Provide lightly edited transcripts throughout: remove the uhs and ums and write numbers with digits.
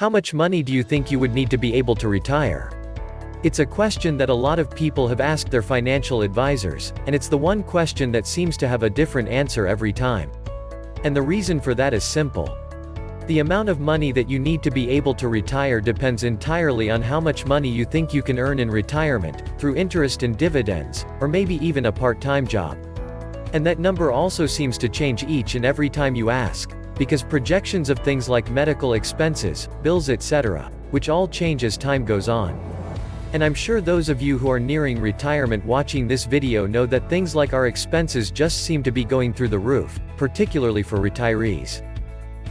How much money do you think you would need to be able to retire? It's a question that a lot of people have asked their financial advisors, and it's the one question that seems to have a different answer every time. And the reason for that is simple. The amount of money that you need to be able to retire depends entirely on how much money you think you can earn in retirement, through interest and dividends, or maybe even a part-time job. And that number also seems to change each and every time you ask, because projections of things like medical expenses, bills etc., which all change as time goes on. And I'm sure those of you who are nearing retirement watching this video know that things like our expenses just seem to be going through the roof, particularly for retirees.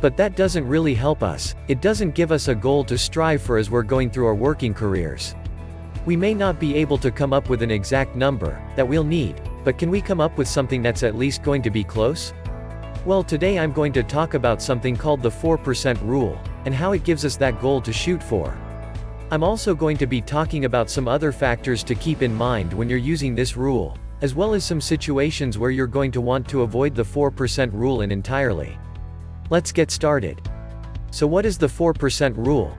But that doesn't really help us. It doesn't give us a goal to strive for as we're going through our working careers. We may not be able to come up with an exact number that we'll need, but can we come up with something that's at least going to be close? Well, today I'm going to talk about something called the 4% rule, and how it gives us that goal to shoot for. I'm also going to be talking about some other factors to keep in mind when you're using this rule, as well as some situations where you're going to want to avoid the 4% rule entirely. Let's get started. So what is the 4% rule?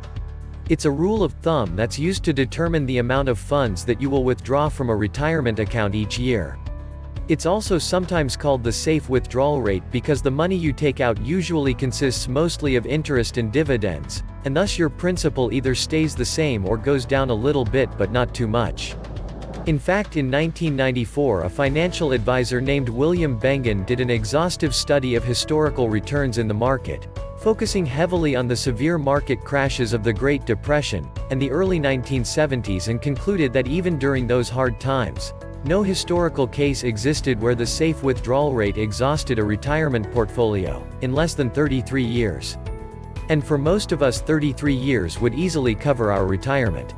It's a rule of thumb that's used to determine the amount of funds that you will withdraw from a retirement account each year. It's also sometimes called the safe withdrawal rate because the money you take out usually consists mostly of interest and dividends, and thus your principal either stays the same or goes down a little bit but not too much. In fact, in 1994 a financial advisor named William Bengen did an exhaustive study of historical returns in the market, focusing heavily on the severe market crashes of the Great Depression and the early 1970s, and concluded that even during those hard times, no historical case existed where the safe withdrawal rate exhausted a retirement portfolio in less than 33 years. And for most of us 33 years would easily cover our retirement.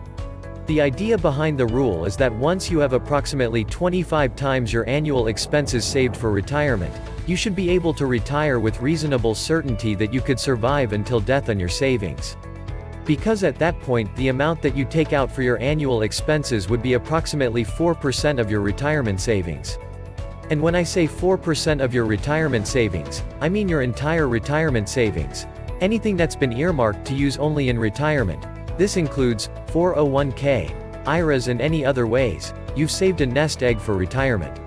The idea behind the rule is that once you have approximately 25 times your annual expenses saved for retirement, you should be able to retire with reasonable certainty that you could survive until death on your savings. Because at that point the amount that you take out for your annual expenses would be approximately 4% of your retirement savings. And when I say 4% of your retirement savings, I mean your entire retirement savings. Anything that's been earmarked to use only in retirement. This includes 401k, IRAs and any other ways you've saved a nest egg for retirement.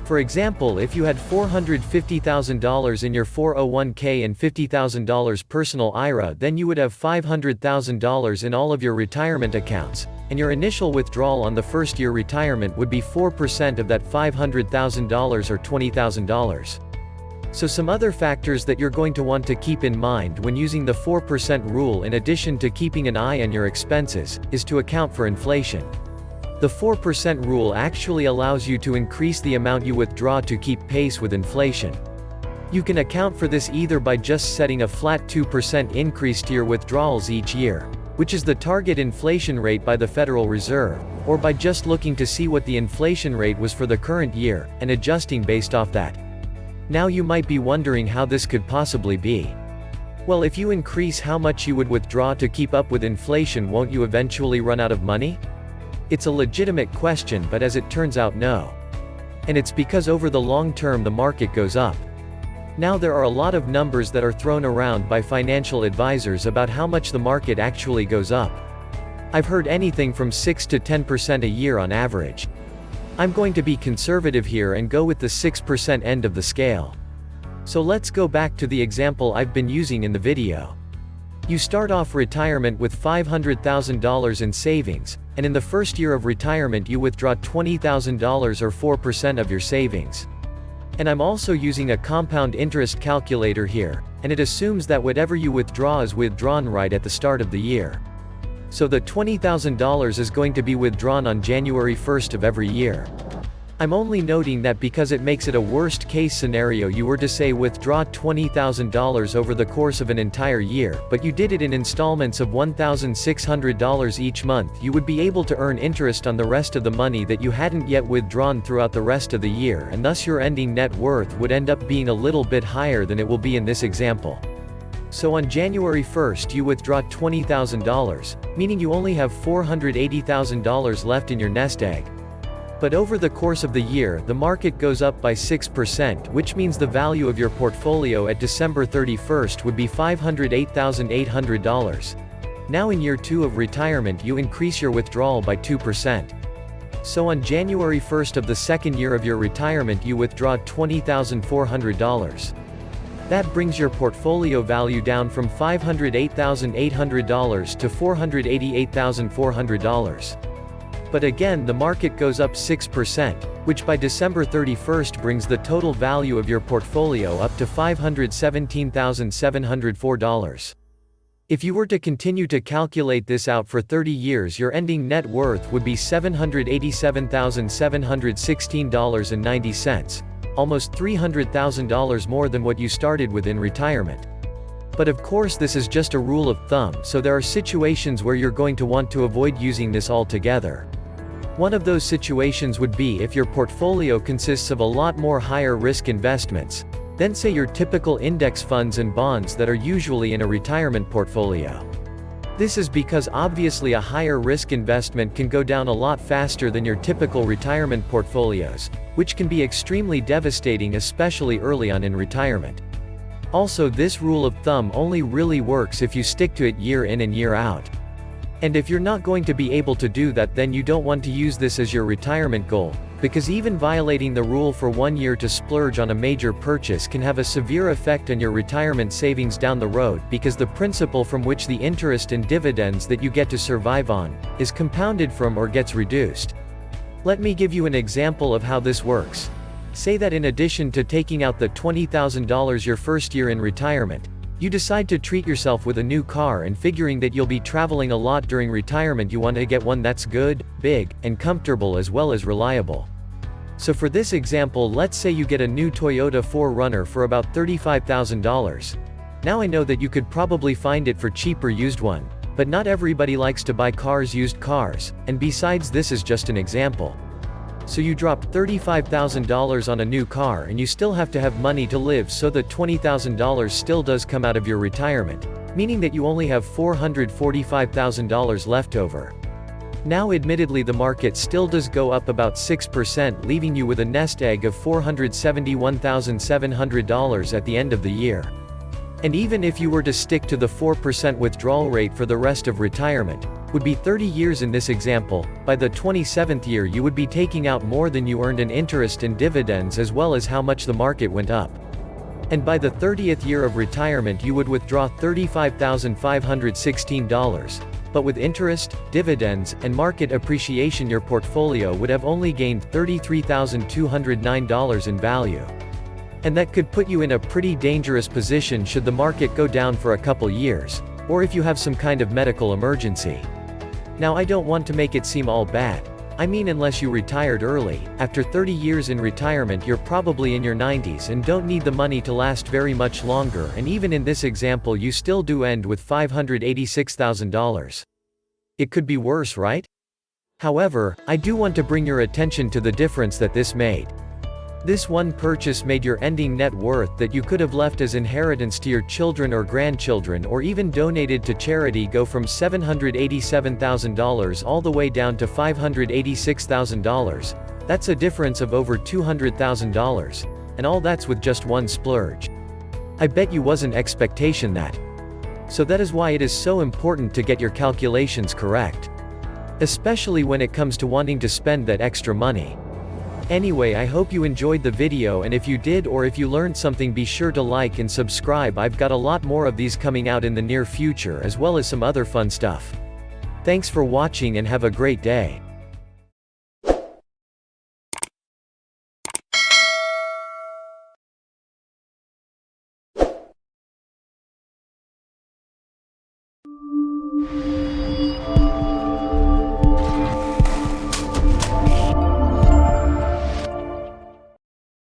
For example, if you had $450,000 in your 401k and $50,000 personal IRA, then you would have $500,000 in all of your retirement accounts, and your initial withdrawal on the first year retirement would be 4% of that $500,000 or $20,000. So some other factors that you're going to want to keep in mind when using the 4% rule, in addition to keeping an eye on your expenses, is to account for inflation. The 4% rule actually allows you to increase the amount you withdraw to keep pace with inflation. You can account for this either by just setting a flat 2% increase to your withdrawals each year, which is the target inflation rate by the Federal Reserve, or by just looking to see what the inflation rate was for the current year, and adjusting based off that. Now you might be wondering how this could possibly be. Well, if you increase how much you would withdraw to keep up with inflation, won't you eventually run out of money? It's a legitimate question, but as it turns out, no. And it's because over the long term the market goes up. Now there are a lot of numbers that are thrown around by financial advisors about how much the market actually goes up. I've heard anything from 6 to 10% a year on average. I'm going to be conservative here and go with the 6% end of the scale. So let's go back to the example I've been using in the video. You start off retirement with $500,000 in savings, and in the first year of retirement you withdraw $20,000 or 4% of your savings. And I'm also using a compound interest calculator here, and it assumes that whatever you withdraw is withdrawn right at the start of the year. So the $20,000 is going to be withdrawn on January 1st of every year. I'm only noting that because it makes it a worst case scenario you were to say withdraw $20,000 over the course of an entire year, but you did it in installments of $1,600 each month, you would be able to earn interest on the rest of the money that you hadn't yet withdrawn throughout the rest of the year, and thus your ending net worth would end up being a little bit higher than it will be in this example. So on January 1st you withdraw $20,000, meaning you only have $480,000 left in your nest egg. But over the course of the year the market goes up by 6%, which means the value of your portfolio at December 31st would be $508,800. Now in year 2 of retirement you increase your withdrawal by 2%. So on January 1st of the second year of your retirement you withdraw $20,400. That brings your portfolio value down from $508,800 to $488,400. But again the market goes up 6%, which by December 31st brings the total value of your portfolio up to $517,704. If you were to continue to calculate this out for 30 years your ending net worth would be $787,716.90, almost $300,000 more than what you started with in retirement. But of course this is just a rule of thumb, so there are situations where you're going to want to avoid using this altogether. One of those situations would be if your portfolio consists of a lot more higher risk investments, than say your typical index funds and bonds that are usually in a retirement portfolio. This is because obviously a higher risk investment can go down a lot faster than your typical retirement portfolios, which can be extremely devastating especially early on in retirement. Also this rule of thumb only really works if you stick to it year in and year out. And if you're not going to be able to do that then you don't want to use this as your retirement goal, because even violating the rule for 1 year to splurge on a major purchase can have a severe effect on your retirement savings down the road because the principal from which the interest and dividends that you get to survive on, is compounded from or gets reduced. Let me give you an example of how this works. Say that in addition to taking out the $20,000 your first year in retirement, you decide to treat yourself with a new car and figuring that you'll be traveling a lot during retirement you want to get one that's good, big, and comfortable as well as reliable. So for this example let's say you get a new Toyota 4Runner for about $35,000. Now I know that you could probably find it for cheaper used one, but not everybody likes to buy used cars, and besides this is just an example. So you drop $35,000 on a new car and you still have to have money to live, so the $20,000 still does come out of your retirement, meaning that you only have $445,000 left over. Now admittedly the market still does go up about 6%, leaving you with a nest egg of $471,700 at the end of the year. And even if you were to stick to the 4% withdrawal rate for the rest of retirement, would be 30 years in this example, by the 27th year you would be taking out more than you earned in interest and dividends as well as how much the market went up. And by the 30th year of retirement you would withdraw $35,516, but with interest, dividends, and market appreciation your portfolio would have only gained $33,209 in value. And that could put you in a pretty dangerous position should the market go down for a couple years, or if you have some kind of medical emergency. Now I don't want to make it seem all bad. I mean unless you retired early, after 30 years in retirement you're probably in your 90s and don't need the money to last very much longer, and even in this example you still do end with $586,000. It could be worse, right? However, I do want to bring your attention to the difference that this made. This one purchase made your ending net worth that you could have left as inheritance to your children or grandchildren or even donated to charity go from $787,000 all the way down to $586,000. That's a difference of over $200,000. And all that's with just one splurge. I bet you wasn't expectation that. So that is why it is so important to get your calculations correct. Especially when it comes to wanting to spend that extra money. Anyway, I hope you enjoyed the video, and if you did or if you learned something be sure to like and subscribe. I've got a lot more of these coming out in the near future as well as some other fun stuff. Thanks for watching and have a great day.